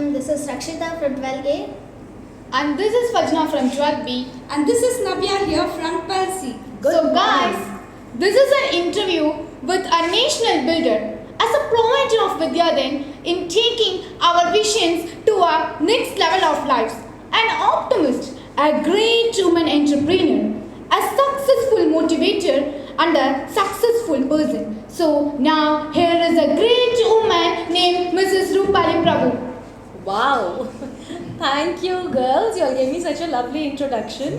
Ma'am, this is Rakshita from 12A. And this is Fajna from 12B. And this is Nabia here from Palsi. So guys, this is an interview with a national builder as a provider of Vidyadhan in taking our visions to our next level of lives. An optimist, a great woman entrepreneur, a successful motivator and a successful person. So now here is a great woman named Mrs. Roopali Prabhu. Wow! Thank you, girls. You all gave me such a lovely introduction.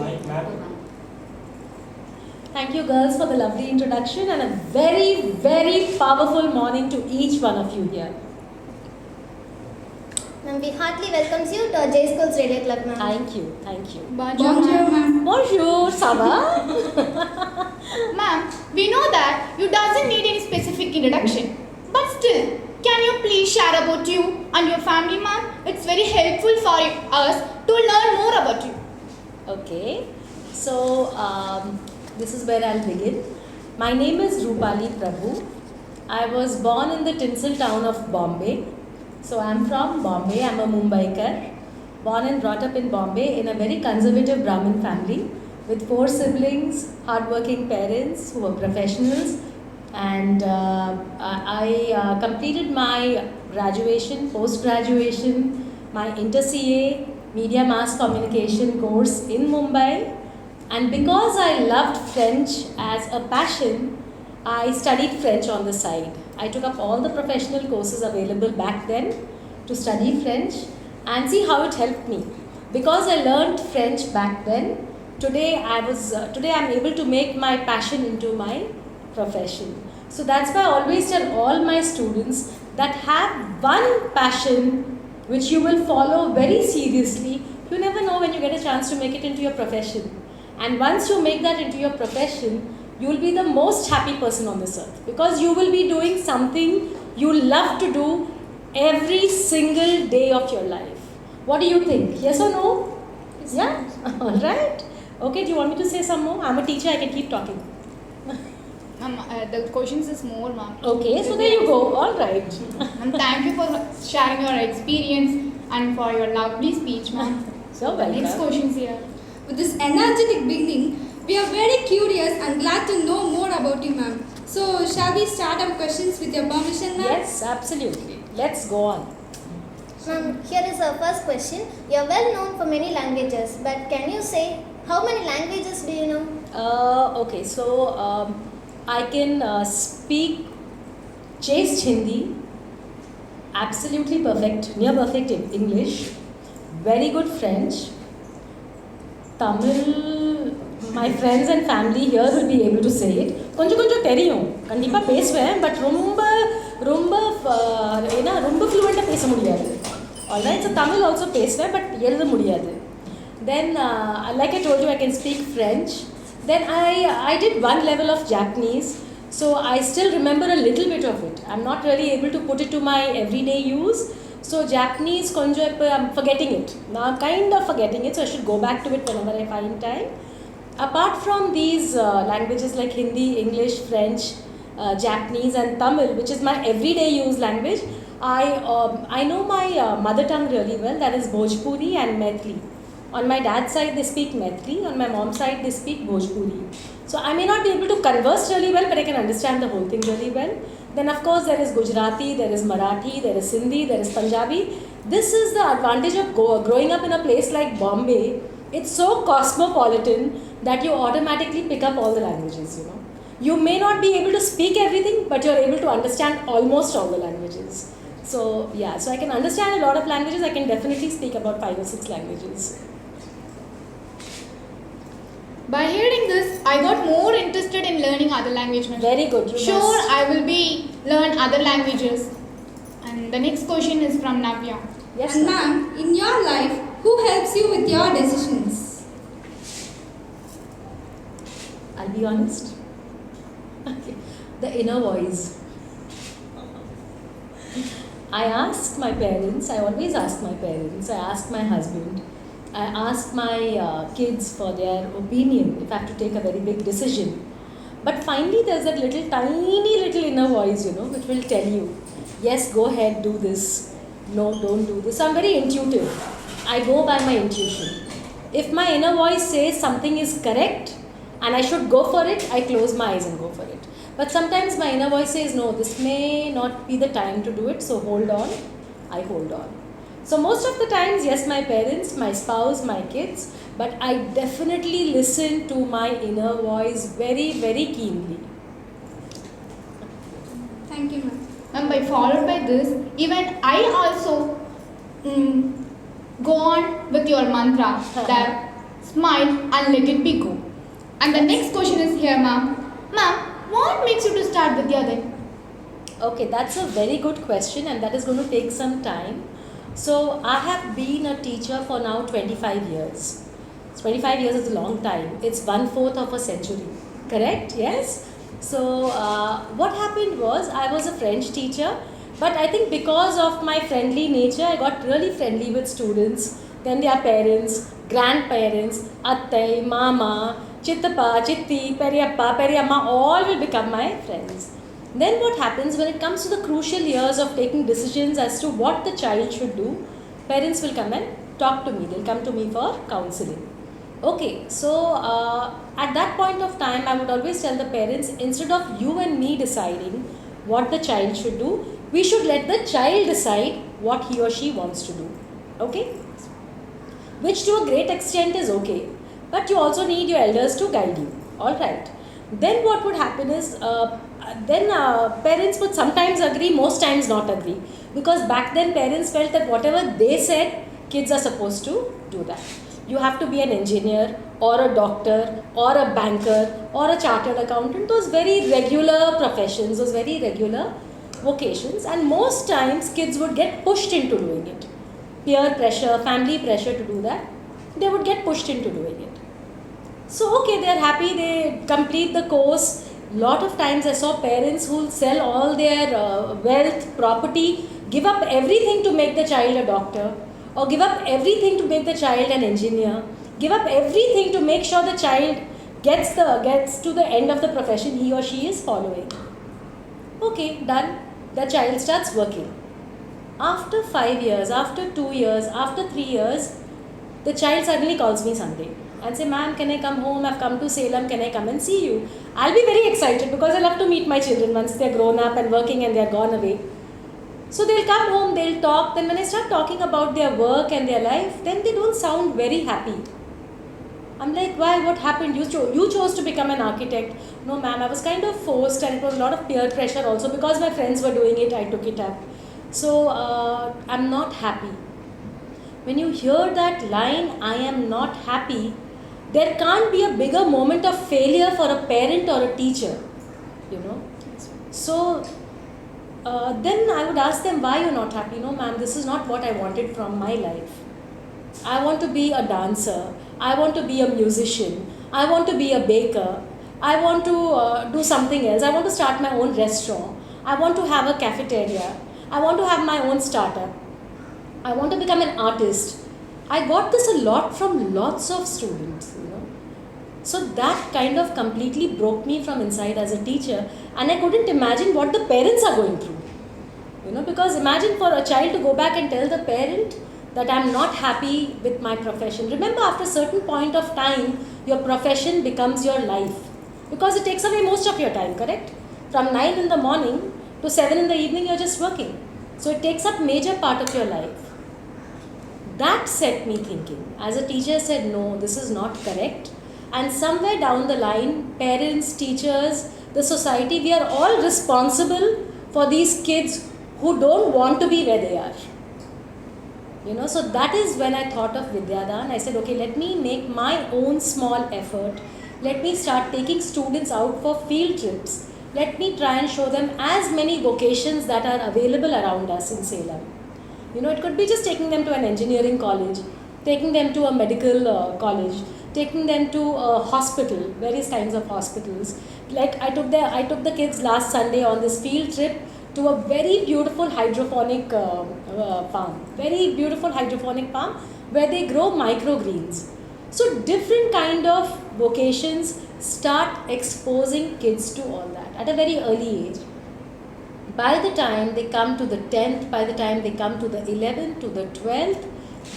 Thank you, girls, for the lovely introduction and a very, very powerful morning to each one of you here. Ma'am, we heartily welcomes you to our J Schools Radio Club, ma'am. Thank you, thank you. Bonjour, ma'am. Bonjour, ça va? Ma'am, we know that you doesn't need any specific introduction. But still, can you please share about you and your family, ma'am? It's very helpful for us to learn more about you. Okay, so this is where I'll begin. My name is Roopali Prabhu. I was born in the tinsel town of Bombay. So I'm from Bombay. I'm a Mumbaikar. Born and brought up in Bombay in a very conservative Brahmin family with 4 siblings, hardworking parents who were professionals. And I completed my graduation, post-graduation, my inter-CA, Media Mass Communication course in Mumbai. And because I loved French as a passion, I studied French on the side. I took up all the professional courses available back then to study French and see how it helped me. Because I learned French back then, today I'm able to make my passion into my profession. So that's why I always tell all my students that have one passion which you will follow very seriously. You never know when you get a chance to make it into your profession. And once you make that into your profession, you will be the most happy person on this earth because you will be doing something you love to do every single day of your life. What do you think? Yes or no? Yes, Yeah? Alright. Okay, do you want me to say some more? I'm a teacher, I can keep talking. Ma'am, the questions is more, ma'am. Okay, so there you go. Alright. Ma'am, thank you for sharing your experience and for your lovely speech, ma'am. So welcome. Next questions here. With this energetic beginning, we are very curious and glad to know more about you, ma'am. So, shall we start our questions with your permission, ma'am? Yes, absolutely. Let's go on. Ma'am, here is our first question. You are well known for many languages, but can you say how many languages do you know? Okay, so I can speak chaste Hindi, absolutely perfect, near perfect English, very good French, Tamil. My friends and family here will be able to say it. கொஞ்சம் தெரியும் கண்டிப்பாக பேசுவேன் but ரொம்ப ரொம்ப ஏன்னா ரொம்ப ஃப்ளூவெண்ட்டாக பேச முடியாது. Alright, so Tamil also பேசுவேன் பட் எழுத முடியாது. Then like I told you, I can speak French. Then I did one level of Japanese, so I still remember a little bit of it. I'm not really able to put it to my everyday use. So Japanese konjo I'm forgetting it. Now I'm kind of forgetting it, so I should go back to it whenever I find time. Apart from these languages like Hindi, English, French, Japanese and Tamil, which is my everyday use language, I know my mother tongue really well, that is Bhojpuri and Maithili. On my dad's side they speak Maithili, on my mom's side they speak Bhojpuri. So I may not be able to converse really well, but I can understand the whole thing really well. Then of course there is Gujarati, there is Marathi, there is Sindhi, there is Punjabi. This is the advantage of growing up in a place like Bombay. It's so cosmopolitan that you automatically pick up all the languages, you know. You may not be able to speak everything, but you're able to understand almost all the languages. So yeah, so I can understand a lot of languages. I can definitely speak about 5 or 6 languages. By hearing this, I got more interested in learning other languages. Very good. You Sure, must. I will be learn other languages. And the next question is from Navya. Yes, And ma'am. ma'am, in your life, who helps you with your decisions? I'll be honest. Okay. The inner voice. I ask my parents, I always ask my parents, I ask my husband, I ask my kids for their opinion if I have to take a very big decision. But finally there's that little tiny little inner voice, you know, which will tell you, yes, go ahead, do this. no, don't do this. I'm very intuitive. I go by my intuition. If my inner voice says something is correct and I should go for it, I close my eyes and go for it. But sometimes my inner voice says, no, this may not be the time to do it, so hold on. I hold on. So most of the times, yes, my parents, my spouse, my kids, but I definitely listen to my inner voice very, very keenly. Thank you, ma'am. And by followed by this, even I also go on with your mantra that smile and let it be go. And the next question is here, ma'am. Ma'am, what makes you to start Vidya then? Okay, that's a very good question, and that is going to take some time. So I have been a teacher for now 25 years. 25 years is a long time. It's 1/4 of a century. Correct? Yes? So what happened was, I was a French teacher, but I think because of my friendly nature, I got really friendly with students, then their parents, grandparents, attai, mama, chittappa, chitti, periyappa, periyamma, all will become my friends. Then what happens when it comes to the crucial years of taking decisions as to what the child should do, parents will come and talk to me. They'll come to me for counseling. Okay, so at that point of time, I would always tell the parents, instead of you and me deciding what the child should do, we should let the child decide what he or she wants to do. Okay? Which to a great extent is okay. But you also need your elders to guide you. Alright. Then what would happen is, parents would sometimes agree, most times not agree. Because back then parents felt that whatever they said, kids are supposed to do that. You have to be an engineer or a doctor or a banker or a chartered accountant. Those very regular professions, those very regular vocations, and most times kids would get pushed into doing it. Peer pressure, family pressure to do that, they would get pushed into doing it. So okay, they are happy, they complete the course. Lot of times I saw parents who sell all their wealth, property, give up everything to make the child a doctor, or give up everything to make the child an engineer, give up everything to make sure the child gets to the end of the profession he or she is following. Okay, done. The child starts working. After 5 years, after 2 years, after 3 years, the child suddenly calls me Sunday and say, ma'am, can I come home? I've come to Salem, can I come and see you? I'll be very excited because I love to meet my children once they're grown up and working and they're gone away. So they'll come home, they'll talk, then when I start talking about their work and their life, then they don't sound very happy. I'm like, why, what happened? You chose to become an architect. No ma'am, I was kind of forced, and it was a lot of peer pressure also, because my friends were doing it, I took it up. So I'm not happy. When you hear that line, I am not happy, there can't be a bigger moment of failure for a parent or a teacher, you know. So then I would ask them, why you're not happy? No ma'am, this is not what I wanted from my life. I want to be a dancer, I want to be a musician, I want to be a baker, I want to do something else, I want to start my own restaurant, I want to have a cafeteria, I want to have my own startup, I want to become an artist. I got this a lot from lots of students, you know. So that kind of completely broke me from inside as a teacher, and I couldn't imagine what the parents are going through. You know, because imagine for a child to go back and tell the parent that I'm not happy with my profession. Remember, after a certain point of time, your profession becomes your life. Because it takes away most of your time, correct? From 9 in the morning to 7 in the evening, you're just working. So it takes up major part of your life. That set me thinking. As a teacher, I said, no, this is not correct. And somewhere down the line, parents, teachers, the society, we are all responsible for these kids who don't want to be where they are. You know, so that is when I thought of Vidyadan. I said, okay, let me make my own small effort. Let me start taking students out for field trips. Let me try and show them as many vocations that are available around us in Salem. You know, it could be just taking them to an engineering college, taking them to a medical college, taking them to a hospital, various kinds of hospitals. Like I took the kids last Sunday on this field trip to a very beautiful hydroponic farm. Very beautiful hydroponic farm where they grow microgreens. So different kind of vocations, start exposing kids to all that at a very early age. by the time they come to the 10th, by the time they come to the 11th, to the 12th,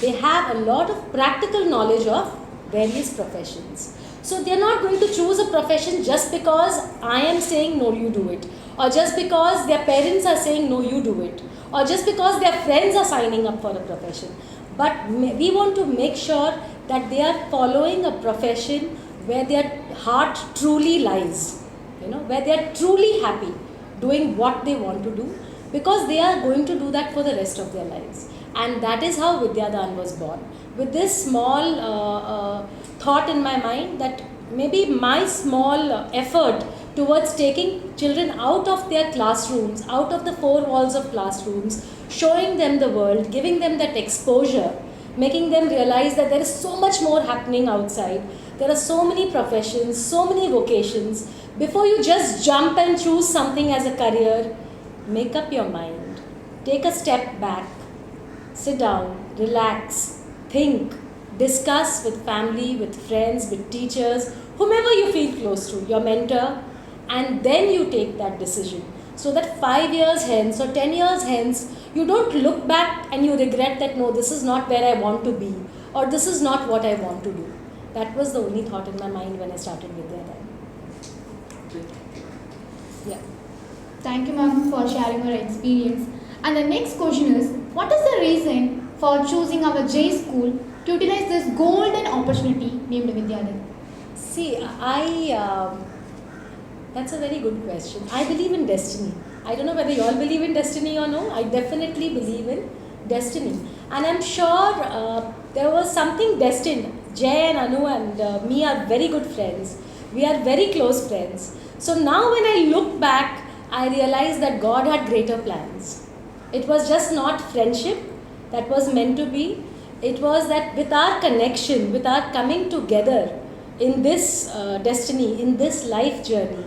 they have a lot of practical knowledge of various professions. So they are not going to choose a profession just because I am saying no, you do it, or just because their parents are saying no, you do it, or just because their friends are signing up for a profession. But we want to make sure that they are following a profession where their heart truly lies, where they are truly happy doing what they want to do, because they are going to do that for the rest of their lives. And that is how Vidyadan was born. With this small thought in my mind, that maybe my small effort towards taking children out of their classrooms, out of the four walls of classrooms, showing them the world, giving them that exposure, making them realize that there is so much more happening outside. There are so many professions, so many vocations. Before you just jump and choose something as a career, make up your mind. Take a step back. Sit down, relax, think, discuss with family, with friends, with teachers, whomever you feel close to, your mentor, and then you take that decision. So that 5 years hence or 10 years hence, you don't look back and you regret that no, this is not where I want to be, or this is not what I want to do. That was the only thought in my mind when I started Vidyadan. Yeah. Thank you, ma'am, for sharing your experience. And the next question is, what is the reason for choosing our J school to utilize this golden opportunity named Vidyadan? See, that's a very good question. I believe in destiny. I don't know whether you all believe in destiny or no. I definitely believe in destiny. And I'm sure there was something destined. Jay and Anu and me are very good friends. We are very close friends. So now when I look back, I realize that God had greater plans. It was just not friendship that was meant to be. It was that with our connection, with our coming together in this destiny, in this life journey,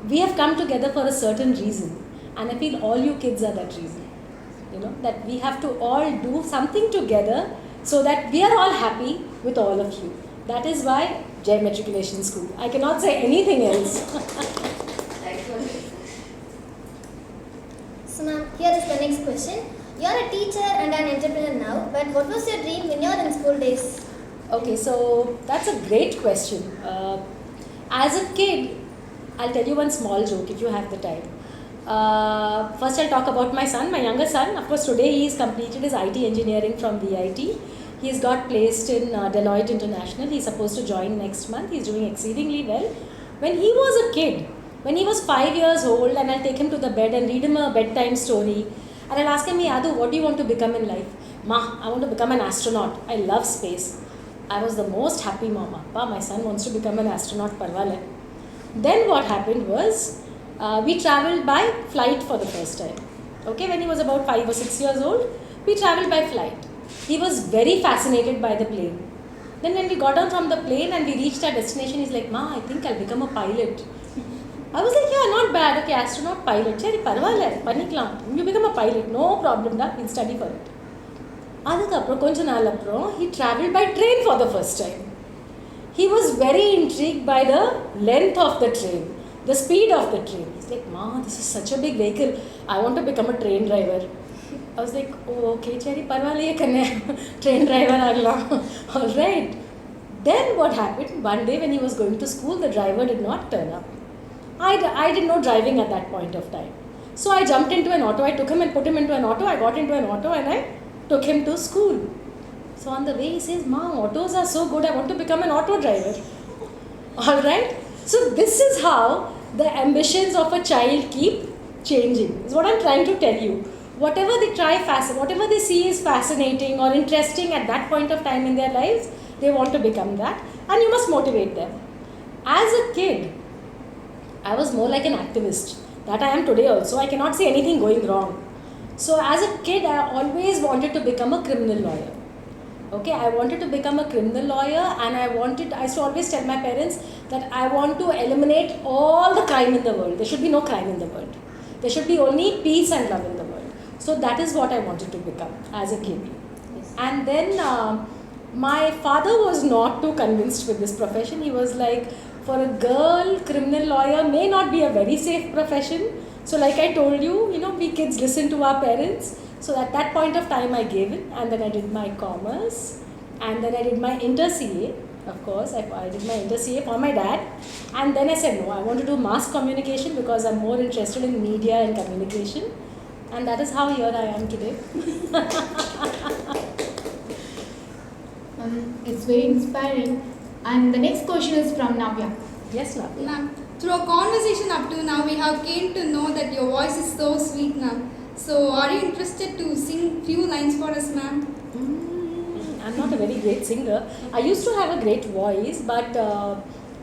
we have come together for a certain reason. And I feel all you kids are that reason. That we have to all do something together so that we are all happy with all of you. That is why Jai Matriculation School. I cannot say anything else. So ma'am, here is the next question. You are a teacher and an entrepreneur now, but what was your dream when you were in school days? Okay, so that's a great question. As a kid, I'll tell you one small joke if you have the time. First I'll talk about my son, my younger son. Of course, today he has completed his IT engineering from VIT. He's got placed in Deloitte International. He's supposed to join next month. He's doing exceedingly well. When he was a kid, when he was 5 years old, and I'll take him to the bed and read him a bedtime story, and I'll ask him, Yadu, what do you want to become in life? Ma, I want to become an astronaut. I love space. I was the most happy mama. Pa, my son wants to become an astronaut, parwale. Then what happened was, we travelled by flight for the first time. Okay, when he was about 5 or 6 years old, we travelled by flight. He was very fascinated by the plane. Then when we got down from the plane and we reached our destination, he's like, Ma, I think I'll become a pilot. I was like, yeah, not bad. Okay, astronaut, pilot. Cheri, parvale, paniklam. You become a pilot, no problem, da. We'll study for it. Adukapro, koncha naal apro, he travelled by train for the first time. He was very intrigued by the length of the train, the speed of the train. He's like, Ma, this is such a big vehicle. I want to become a train driver. I was like, oh, okay, Cheri, parvale ye kanne, train driver agla. All right. Then what happened? One day when he was going to school, the driver did not turn up. I didn't know driving at that point of time. So I jumped into an auto. I took him and put him into an auto. I got into an auto and I took him to school. So on the way he says, Ma, autos are so good. I want to become an auto driver. Alright. So this is how the ambitions of a child keep changing. Is what I'm trying to tell you. Whatever whatever they see is fascinating or interesting at that point of time in their lives, they want to become that. And you must motivate them. As a kid, I was more like an activist. That I am today also. I cannot see anything going wrong. So as a kid, I always wanted to become a criminal lawyer. Okay, I wanted to become a criminal lawyer, and I used to always tell my parents that I want to eliminate all the crime in the world. There should be no crime in the world. There should be only peace and love in the world. So that is what I wanted to become as a kid. Yes. And then my father was not too convinced with this profession. He was like, for a girl, criminal lawyer may not be a very safe profession. So like I told you, we kids listen to our parents. So at that point of time I gave it, and then I did my commerce, and then I did my inter-CA. Of course, I did my inter-CA for my dad, and then I said no, I want to do mass communication because I'm more interested in media and communication, and that is how here I am today. It's very inspiring. And the next question is from Navya. Yes, Navya. Ma'am, through our conversation up to now, we have came to know that your voice is so sweet, ma'am. So, are you interested to sing few lines for us, ma'am? I'm not a very great singer. I used to have a great voice, but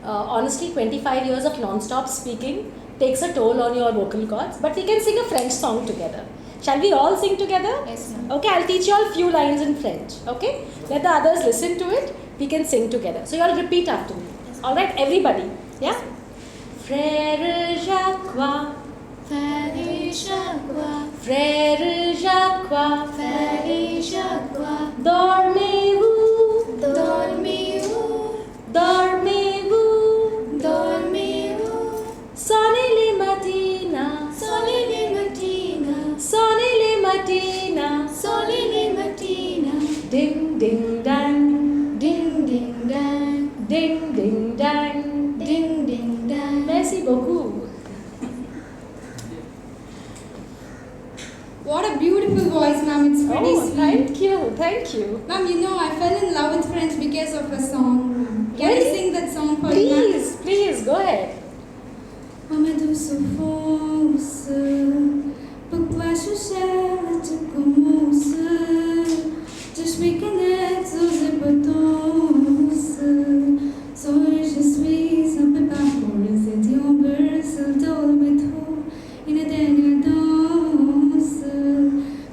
honestly, 25 years of non-stop speaking takes a toll on your vocal cords. But we can sing a French song together. Shall we all sing together? Yes, ma'am. Okay, I'll teach you all few lines in French. Okay? Let the others listen to it. We can sing together. So you all repeat after me. Alright, everybody. Yeah? Frère Jacques, Frère Jacques, Frère Jacques, Frère Jacques, dormez-vous, dormez-vous, dormez-vous, dormez-vous, sonnez les matines, sonnez les matines, sonnez les matines, sonnez les matines, ding ding dang, ding ding dang, ding ding dang. ding ding dang. Merci beaucoup. What a beautiful voice, ma'am. It's pretty Oh, sweet. thank you, thank you. Ma'am, I fell in love with French because of a song. Can Really? you sing that song for me, ma'am? Please, please, go ahead. Oh, ma douce enfance, pourquoi je cherche te commence? Je suis connecte aux importances. So je suis un peu parfois cette ombre seule dans le métro, une dernière danse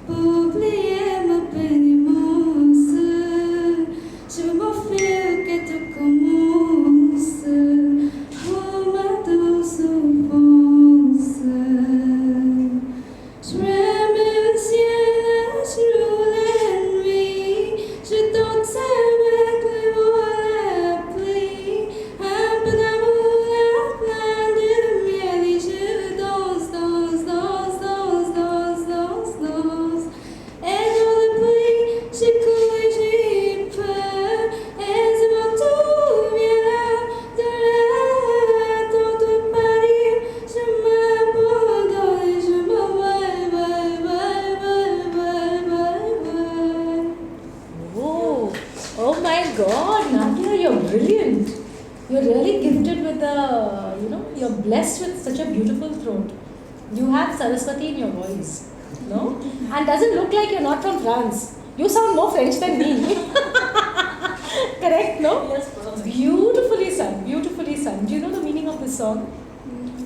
pour oublier ma peine immense. Je veux m'offrir que tout commence. Oh, ma douce enfance. Je remets le ciel, je roule la nuit, je danse avec les volets plis, un peu d'amour, plein de miel, et je danse, danse, danse, danse, danse, danse, danse. Et dans le bruit, j'ai couru et j'ai eu peur, et c'est bon, tout vient là, de là, tant de Paris, je m'abandonne et je m'en vais, bye, bye, bye, bye, bye, bye. Oh my God, Navya, you're brilliant. You're really gifted with you're blessed with such a beautiful throat. You have Saraswati in your voice, no? And doesn't look like you're not from France. You sound more French than me. Correct, no? Yes, perfect. Beautifully sung, beautifully sung. Do you know the meaning of this song?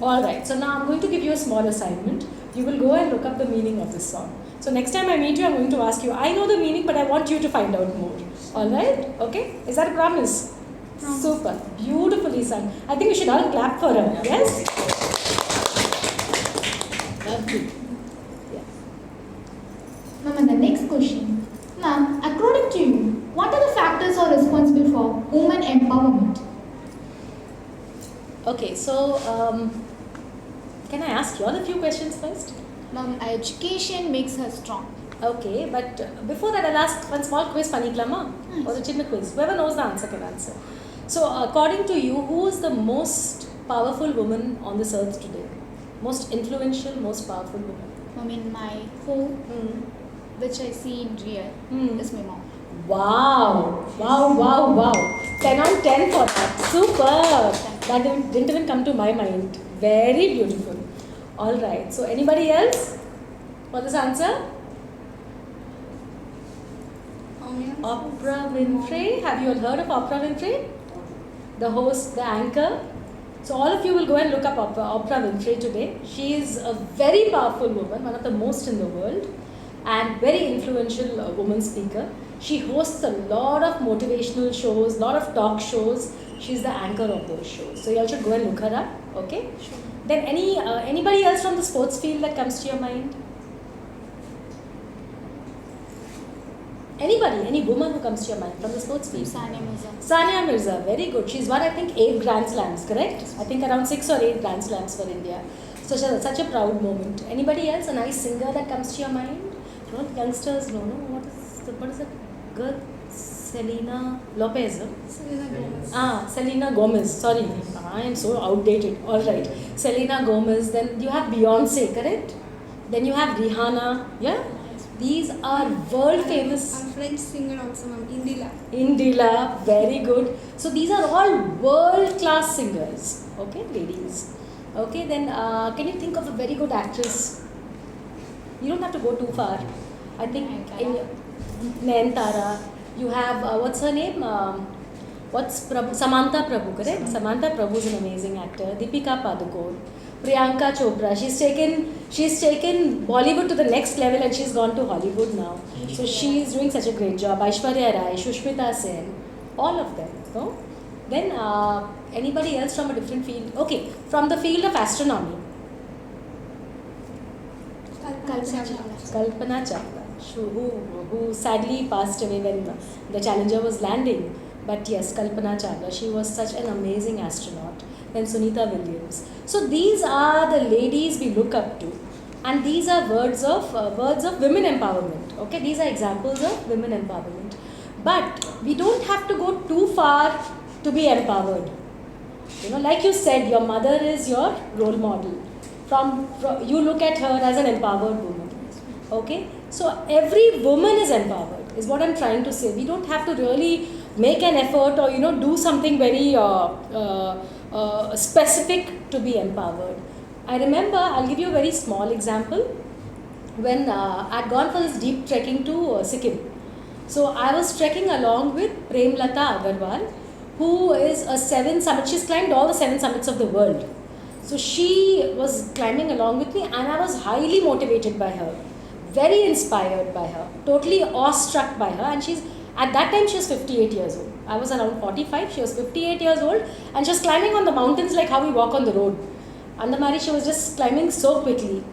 Alright, so now I'm going to give you a small assignment. You will go and look up the meaning of this song. So next time I meet you, I'm going to ask you, I know the meaning, but I want you to find out more. Alright? Okay? Is that a promise? Super. Beautifully sung. I think we should all clap for her. Yes? Lovely. Ma'am, and the next question. Ma'am, according to you, what are the factors are responsible for women empowerment? Okay, so can I ask you all a few questions first? Ma'am, education makes her strong. Okay, but before that I'll ask one small quiz, Paniklama, or the chinna quiz. Whoever knows the answer can answer. So according to you, who is the most powerful woman on this earth today? Most influential, most powerful woman? Ma'am, in my home, which I see in real, is my mom. Wow, wow, wow, wow. 10 on 10 for that. Super. That didn't even come to my mind. Very beautiful. Alright, so anybody else for this answer? Oprah Winfrey. Have you all heard of Oprah Winfrey? The host, the anchor. So all of you will go and look up Oprah Winfrey today. She is a very powerful woman, one of the most in the world, and very influential woman speaker. She hosts a lot of motivational shows, lot of talk shows. She's the anchor of those shows. So you all should go and look her up. Okay? Sure. Then anybody else from the sports field that comes to your mind? Anybody, any woman who comes to your mind from the sports field? Sania Mirza. Sania Mirza, very good. She's won, I think, 8 Grand Slams, correct? I think around 6 or 8 Grand Slams for India. Such a proud moment. Anybody else? A nice singer that comes to your mind? No, youngsters, no. What is it? Girl, Selena Lopez. Huh? Selena Gomez. Selena Gomez. Sorry, I am so outdated. All right, Selena Gomez. Then you have Beyonce, correct? Then you have Rihanna. Yeah, these are world famous. And French singer also, ma'am, Indila. Indila, very good. So these are all world class singers. Okay, ladies. Okay, then can you think of a very good actress? You don't have to go too far. I think in Nayanthara, you have what's her name? Samantha Prabhu, correct? Samantha Prabhu is an amazing actor. Deepika Padukone, Priyanka Chopra. She's taken Bollywood to the next level and she's gone to Hollywood now. So she's doing such a great job. Aishwarya Rai, Shushmita Sen, all of them. No? Then anybody else from a different field? Okay, from the field of astronomy. Kalpana Chawla, who sadly passed away when the Challenger was landing. But yes, Kalpana Chawla, she was such an amazing astronaut. Then Sunita Williams. So these are the ladies we look up to, and these are words of women empowerment. Okay, these are examples of women empowerment. But we don't have to go too far to be empowered. You know, like you said, your mother is your role model. From you look at her as an empowered woman. Okay, so every woman is empowered, is what I'm trying to say. We don't have to really make an effort or do something very specific to be empowered. I remember, I'll give you a very small example. When I'd gone for this deep trekking to Sikkim. So I was trekking along with Premlata Agarwal, who is a 7 summit. She's climbed all the 7 summits of the world. So she was climbing along with me and I was highly motivated by her, very inspired by her, totally awestruck by her. And at that time she was 58 years old. I was around 45, she was 58 years old and she was climbing on the mountains like how we walk on the road. Andamari, she was just climbing so quickly.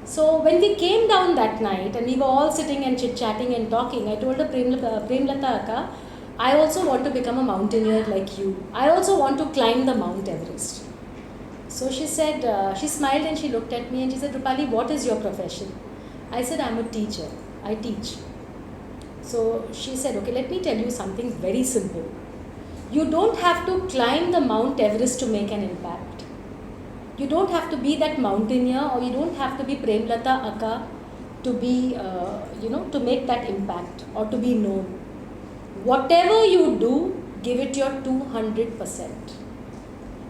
So when we came down that night and we were all sitting and chit-chatting and talking, I told her, Premlata Akka, I also want to become a mountaineer like you. I also want to climb the Mount Everest. So she said, she smiled and she looked at me and she said, Roopali, what is your profession? I said, I'm a teacher. I teach. So she said, okay, let me tell you something very simple. You don't have to climb the Mount Everest to make an impact. You don't have to be that mountaineer or you don't have to be Premlata Akka to be, to make that impact or to be known. Whatever you do, give it your 200%.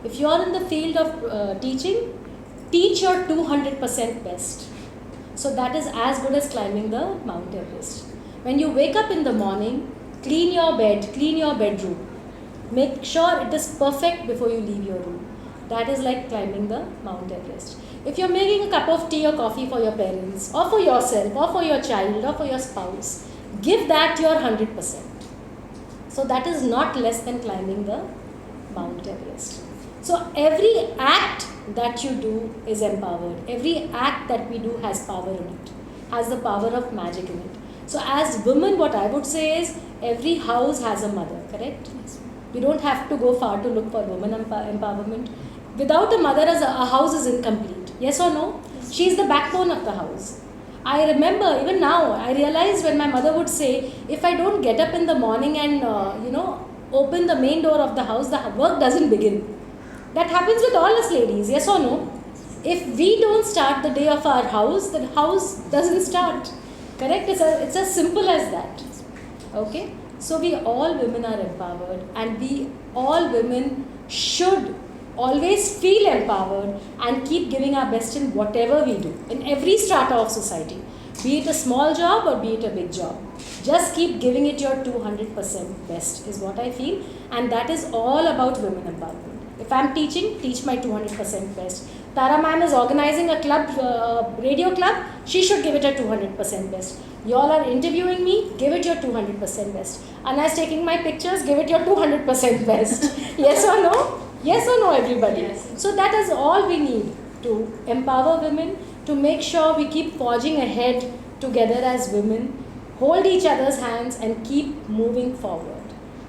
If you are in the field of teaching, teach your 200% best. So that is as good as climbing the Mount Everest. When you wake up in the morning, clean your bed, clean your bedroom. Make sure it is perfect before you leave your room. That is like climbing the Mount Everest. If you're making a cup of tea or coffee for your parents, or for yourself, or for your child, or for your spouse, give that your 100%. So that is not less than climbing the Mount Everest. So every act that you do is empowered. Every act that we do has power in it, has the power of magic in it. So as women, what I would say is, every house has a mother, correct? Yes. We don't have to go far to look for women empowerment. Without a mother, a house is incomplete. Yes or no? Yes. She is the backbone of the house. I remember, even now, I realized when my mother would say, if I don't get up in the morning and, open the main door of the house, the work doesn't begin. That happens with all us ladies, yes or no? If we don't start the day of our house, the house doesn't start. Correct? It's as simple as that. Okay? So we all women are empowered and we all women should always feel empowered and keep giving our best in whatever we do, in every strata of society. Be it a small job or be it a big job. Just keep giving it your 200% best is what I feel, and that is all about women empowerment. If I'm teaching, teach my 200% best. Tara ma'am is organizing a club, radio club, she should give it her 200% best. Y'all are interviewing me, give it your 200% best. Anna is taking my pictures, give it your 200% best. Yes or no? Yes or no, everybody? Yes. So that is all we need to empower women, to make sure we keep forging ahead together as women, hold each other's hands and keep moving forward.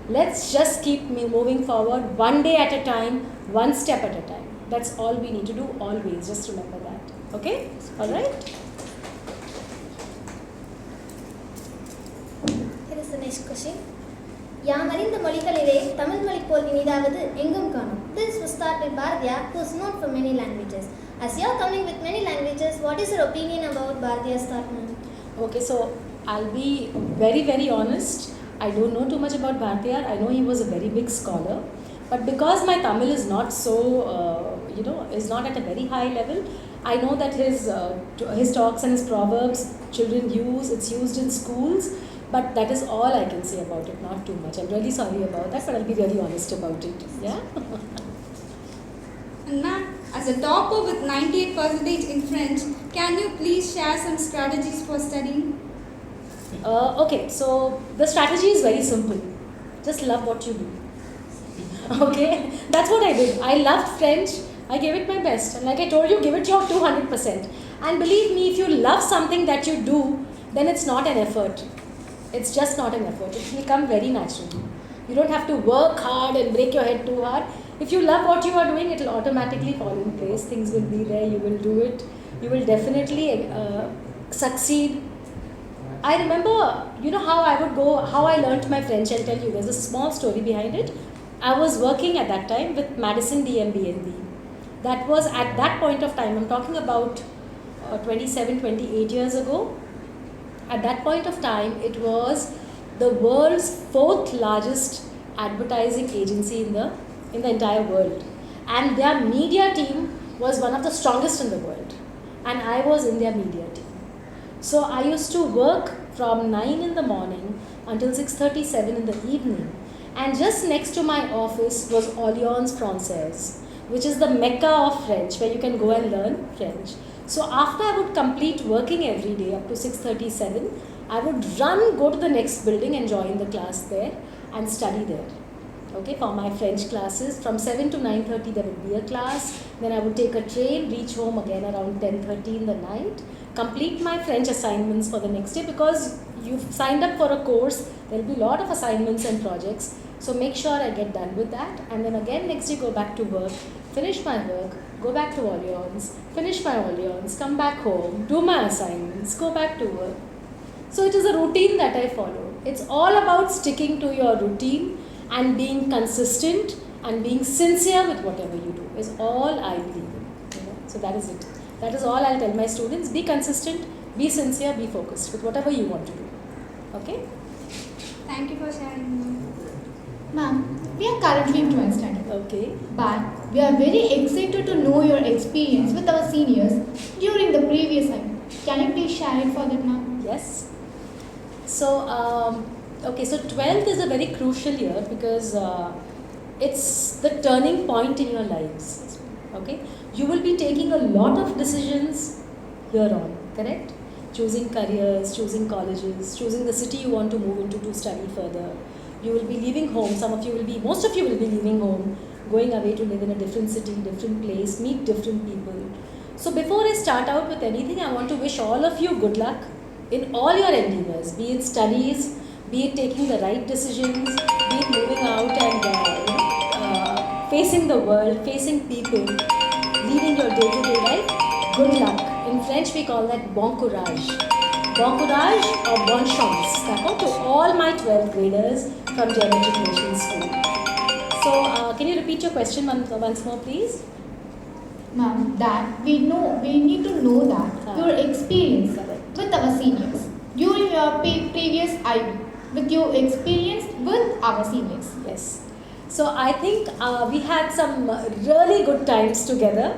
Let's just keep moving forward one day at a time, one step at a time. That's all we need to do always. Just remember that. Okay? All right? Here is the next question. யாம் அறிந்த மொழிகளிலே தமிழ் மொழி போல் இனிதாவது எங்கும் காணோம். This was started by Bharatiyar, who is known for many languages. As you are coming with many languages, what is your opinion about Bharatiyar's statement? Okay, so I'll be very, very honest. I don't know too much about Bharatiyar. I know he was a very big scholar. But because my Tamil is not so, is not at a very high level, I know that his talks and his proverbs children use, it's used in schools. But that is all I can say about it, not too much. I'm really sorry about that, but I'll be really honest about it. Yeah? And ma'am, as a topper with 98% in French, can you please share some strategies for studying? Okay, so the strategy is very simple. Just love what you do. Okay? That's what I did. I loved French. I gave it my best. And like I told you, give it your 200%. And believe me, if you love something that you do, then it's not an effort. It's just not an effort. It will come very naturally. You don't have to work hard and break your head too hard. If you love what you are doing, it will automatically fall in place. Things will be there. You will do it. You will definitely succeed. I remember, how I learnt my French. I'll tell you, there's a small story behind it. I was working at that time with Madison DMBNB. That was at that point of time, I'm talking about 28 years ago. At that point of time, it was the world's 4th largest advertising agency in the entire world. And their media team was one of the strongest in the world. And I was in their media team. So I used to work from 9 in the morning until 6:37 in the evening. And just next to my office was Alliance Française, which is the mecca of French, where you can go and learn French. So after I would complete working every day up to 6:37, I would go to the next building and join the class there and study there. Okay, for my French classes, from 7 to 9:30 there would be a class. Then I would take a train, reach home again around 10:30 in the night, complete my French assignments for the next day, because you've signed up for a course, there will be a lot of assignments and projects. So make sure I get done with that, and then again next day go back to work, finish my work, go back to Alliance, finish my Alliance, come back home, do my assignments, go back to work. So it is a routine that I follow. It's all about sticking to your routine and being consistent and being sincere with whatever you do is all I believe in. So that is it. That is all I'll tell my students. Be consistent, be sincere, be focused with whatever you want to do. Okay? Thank you for sharing. Ma'am, we are currently in 12th standard. Okay. But we are very excited to know your experience with our seniors during the previous time. Can you please share it for that, ma'am? Yes. So, so 12th is a very crucial year because it's the turning point in your lives. Okay? You will be taking a lot of decisions here on, correct? Choosing careers, choosing colleges, choosing the city you want to move into to study further. You will be leaving home. Most of you will be leaving home, going away to live in a different city, different place, meet different people. So before I start out with anything, I want to wish all of you good luck in all your endeavors, be it studies, be it taking the right decisions, be it moving out and facing the world, facing people, leading your day-to-day life. Good luck. In French, we call that bon courage. Bon courage or bonne chance. To all my 12th graders from Geometric Nation School. So, can you repeat your question once more, please? Ma'am, that we need to know that your experience with our seniors during your previous IB, with your experience with our seniors. Yes. So I think we had some really good times together.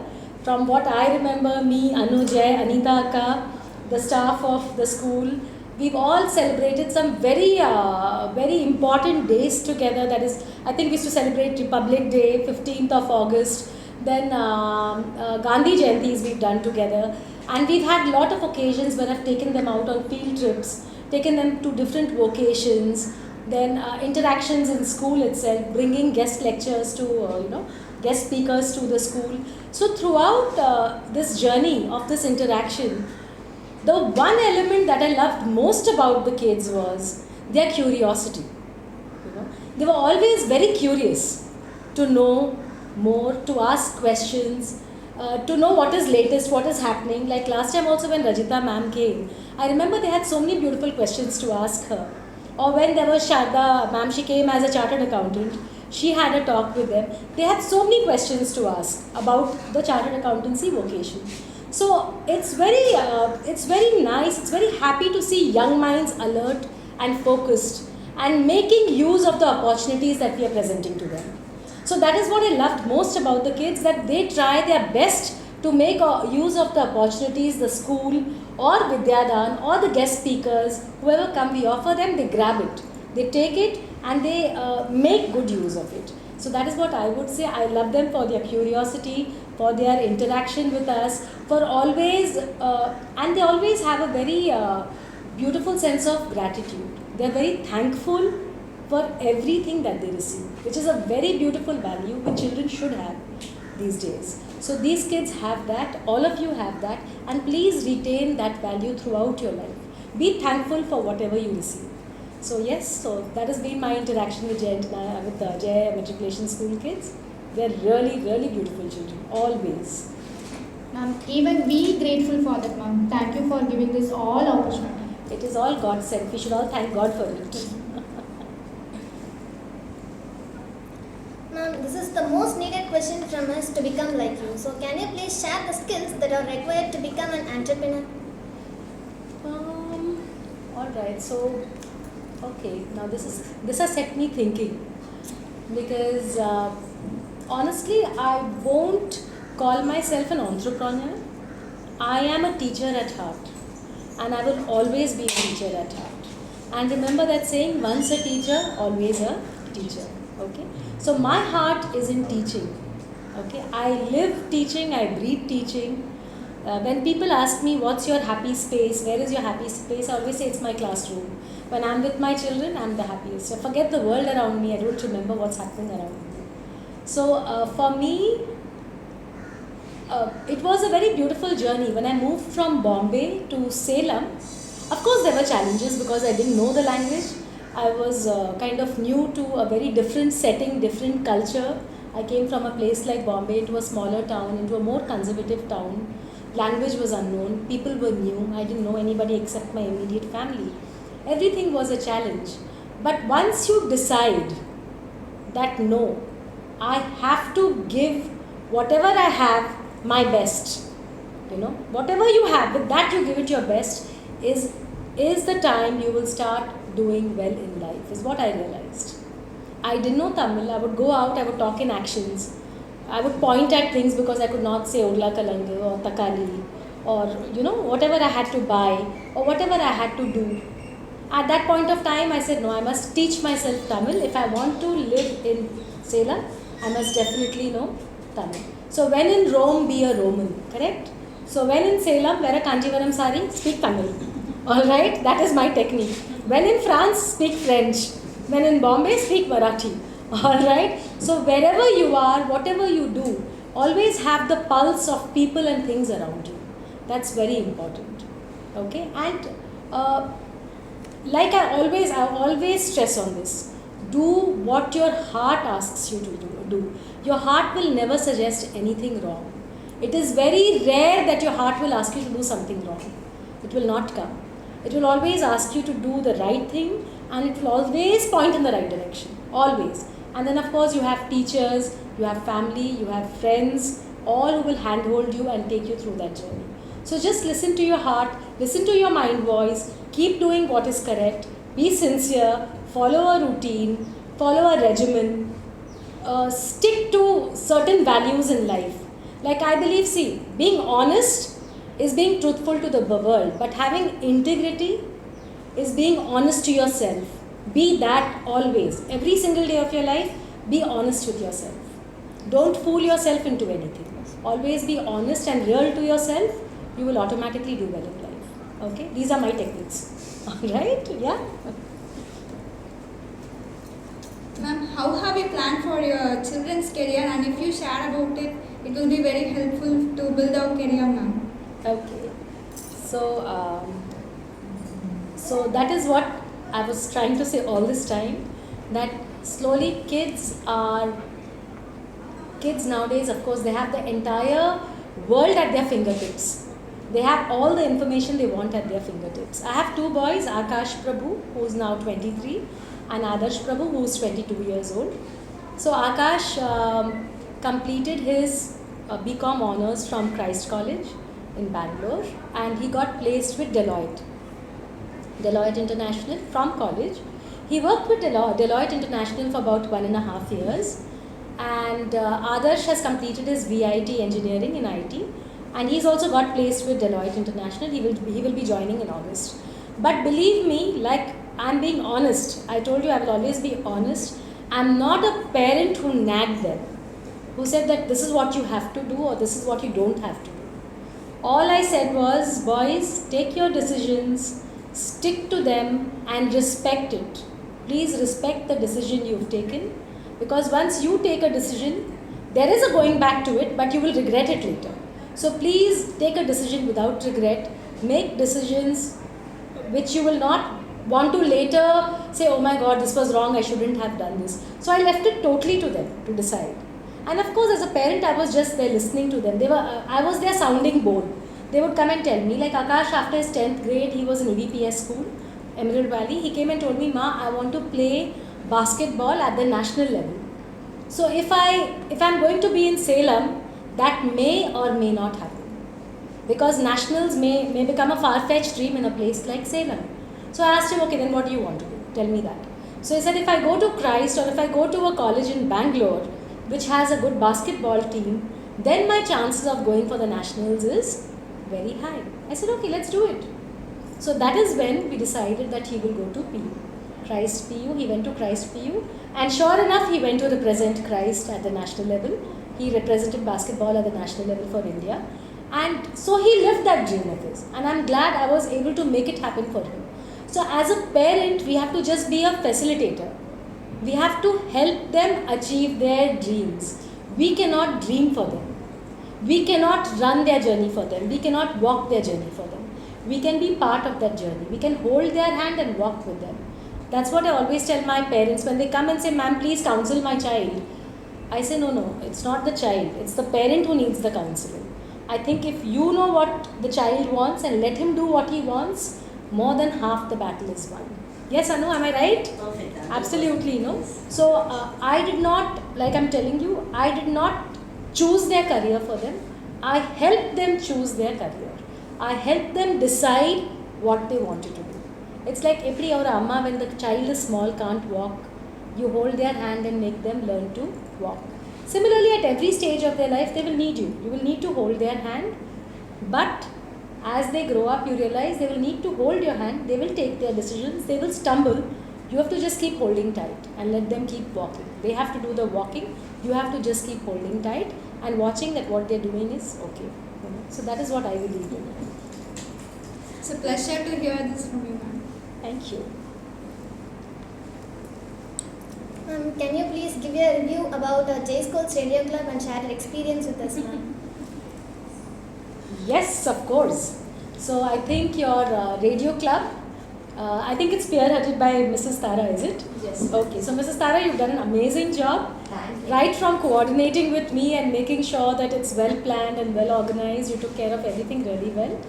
From what I remember, me, Anujay, Anita Akka, the staff of the school, we've all celebrated some very important days together. That is, I think we used to celebrate Republic Day, 15th of August. Then Gandhi Jayantis we've done together. And we've had a lot of occasions where I've taken them out on field trips, taken them to different vocations, then interactions in school itself, bringing guest lectures to, guest speakers to the school. So throughout this journey of this interaction, the one element that I loved most about the kids was their curiosity. They were always very curious to know more, to ask questions, to know what is latest, what is happening. Like last time also when Rajita ma'am came, I remember they had so many beautiful questions to ask her. Or when there was Sharda ma'am, she came as a chartered accountant. She had a talk with them. They had so many questions to ask about the chartered accountancy vocation. So it's very nice. It's very happy to see young minds alert and focused and making use of the opportunities that we are presenting to them. So that is what I loved most about the kids, that they try their best to make use of the opportunities the school or Vidyadan or the guest speakers, whoever come, we offer them, they grab it. They take it and they make good use of it. So that is what I would say. I love them for their curiosity, for their interaction with us, for always, and they always have a very beautiful sense of gratitude. They are very thankful for everything that they receive, which is a very beautiful value which children should have these days. So these kids have that, all of you have that, and please retain that value throughout your life. Be thankful for whatever you receive. So yes, so that has been my interaction with Jai Matriculation School kids. They're really, really beautiful children, always. Ma'am, even we grateful for that, ma'am. Thank you for giving this all opportunity. It is all God sent. We should all thank God for it. Ma'am, this is the most needed question from us to become like you. So can you please share the skills that are required to become an entrepreneur? Alright, so okay, now this has set me thinking, because honestly I won't call myself an entrepreneur. I am a teacher at heart, and I will always be a teacher at heart. And remember that saying, once a teacher, always a teacher. Okay, so my heart is in teaching. Okay, I live teaching, I breathe teaching. When people ask me, what's your happy space, where is your happy space, I always say it's my classroom. When I'm with my children, I'm the happiest. I forget the world around me, I don't remember what's happening around me. So for me, it was a very beautiful journey. When I moved from Bombay to Salem, of course there were challenges because I didn't know the language. I was kind of new to a very different setting, different culture. I came from a place like Bombay into a smaller town, into a more conservative town. Language was unknown, people were new, I didn't know anybody except my immediate family. Everything was a challenge. But once you decide that no, I have to give whatever I have my best, whatever you have, with that you give it your best, is the time you will start doing well in life, is what I realized. I didn't know Tamil. I would go out, I would talk in actions. I would point at things because I could not say Urla Kalangu or Takali, or whatever I had to buy or whatever I had to do. At that point of time I said, no, I must teach myself Tamil. If I want to live in Salem, I must definitely know Tamil. So when in Rome, be a Roman, correct? So when in Salem, wear a Kanjivaram sari, speak Tamil. Alright, that is my technique. When in France, speak French. When in Bombay, speak Marathi. Alright, so wherever you are, whatever you do, always have the pulse of people and things around you. That's very important. Okay, and like I always stress on this. Do what your heart asks you to do. Your heart will never suggest anything wrong. It is very rare that your heart will ask you to do something wrong. It will not come. It will always ask you to do the right thing, and it will always point in the right direction. Always. And then of course you have teachers, you have family, you have friends, all who will handhold you and take you through that journey. So just listen to your heart, listen to your mind voice, keep doing what is correct, be sincere, follow a routine, follow a regimen, stick to certain values in life. Like I believe, being honest is being truthful to the world, but having integrity is being honest to yourself. Be that always. Every single day of your life, be honest with yourself. Don't fool yourself into anything. Always be honest and real to yourself. You will automatically do well in life. Okay? These are my techniques. Alright? Yeah? Ma'am, how have you planned for your children's career, and if you share about it, it will be very helpful to build our career, ma'am. Okay. So that is what I was trying to say all this time, that slowly kids are kids nowadays, of course, they have the entire world at their fingertips. They have all the information they want at their fingertips. I have two boys, Akash Prabhu, who is now 23, and Adarsh Prabhu, who is 22 years old. So Akash completed his BCom honours from Christ College in Bangalore, and he got placed with Deloitte International from college. He worked with Deloitte International for about 1.5 years, and Adarsh has completed his VIT engineering in IT, and he's also got placed with Deloitte International. He will be joining in August. But believe me, like, I'm being honest. I told you I will always be honest. I'm not a parent who nagged them, who said that this is what you have to do or this is what you don't have to do. All I said was, boys, take your decisions, stick to them and respect it. Please respect the decision you've taken, because once you take a decision, there is a going back to it, but you will regret it later. So please take a decision without regret. Make decisions which you will not want to later say, oh my God, this was wrong, I shouldn't have done this. So I left it totally to them to decide. And of course, as a parent, I was just there listening to them. I was their sounding board. They would come and tell me, like Akash, after his 10th grade, he was in EVPS school, Emerald Valley. He came and told me, Ma, I want to play basketball at the national level. So if I'm going to be in Salem, that may or may not happen, because nationals may become a far-fetched dream in a place like Salem. So I asked him, okay, then what do you want to do? Tell me that. So he said, if I go to Christ or if I go to a college in Bangalore, which has a good basketball team, then my chances of going for the nationals is very high. I said, okay, let's do it. So that is when we decided that he will go to PU. Christ PU, he went to Christ PU, and sure enough, he went to represent Christ at the national level. He represented basketball at the national level for India. And so he lived that dream of his. And I'm glad I was able to make it happen for him. So as a parent, we have to just be a facilitator. We have to help them achieve their dreams. We cannot dream for them. We cannot run their journey for them. We cannot walk their journey for them. We can be part of that journey. We can hold their hand and walk with them. That's what I always tell my parents when they come and say, ma'am, please counsel my child. I say, no, it's not the child. It's the parent who needs the counseling. I think if you know what the child wants and let him do what he wants, more than half the battle is won. Yes, Anu, am I right? Perfect. Absolutely, no. So I did not, like I'm telling you, I did not choose their career for them. I helped them choose their career. I helped them decide what they wanted to do. It's like every our amma, when the child is small, can't walk, you hold their hand and make them learn to walk. Similarly, at every stage of their life, they will need you. You will need to hold their hand, but as they grow up, you realize they will need to hold your hand, they will take their decisions, they will stumble. You have to just keep holding tight and let them keep walking. They have to do the walking, you have to just keep holding tight and watching that what they're doing is okay. So that is what I believe in. It's a pleasure to hear this from you, ma'am. Thank you. Can you please give a review about J School's Radio Club and share your experience with us, ma'am? Yes, of course. So I think your radio club, I think it's spearheaded by Mrs. Tara, is it? Yes. Okay, so Mrs. Tara, you've done an amazing job. Thank you. Right from coordinating with me and making sure that it's well planned and well organized, you took care of everything really well.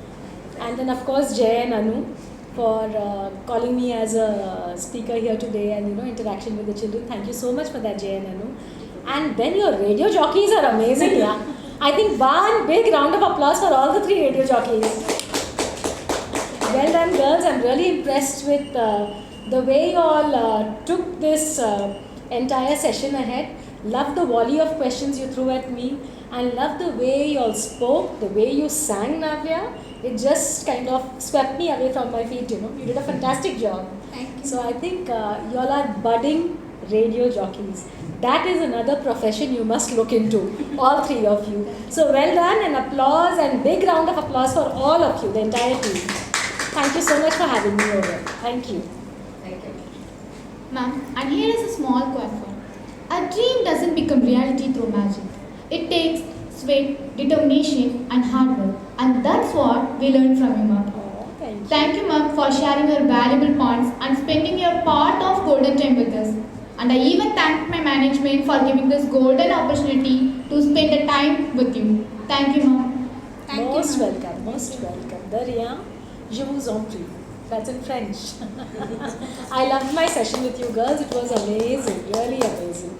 And then of course Jay and Anu for calling me as a speaker here today and interaction with the children. Thank you so much for that, Jay and Anu. And then your radio jockeys are amazing, yeah. I think one big round of applause for all the 3 radio jockeys. Well done, girls. I'm really impressed with the way you all took this entire session ahead. Love the volley of questions you threw at me, and love the way you all spoke, the way you sang, Navya. It just kind of swept me away from my feet, You did a fantastic job. Thank you. So I think you all are budding radio jockeys. That is another profession you must look into, all 3 of you. So well done, and applause and big round of applause for all of you, the entire team. Thank you so much for having me over. Thank you. Thank you. Ma'am, and here is a small quote for you. A dream doesn't become reality through magic. It takes sweat, determination and hard work. And that's what we learned from you, ma'am. Oh, thank you. Thank you, ma'am, for sharing your valuable points and spending your part of golden time with us. And I even thank my management for giving this golden opportunity to spend the time with you. Thank you, ma'am. Most welcome, most welcome. De rien, je vous en prie. That's in French. I loved my session with you girls. It was amazing, really amazing.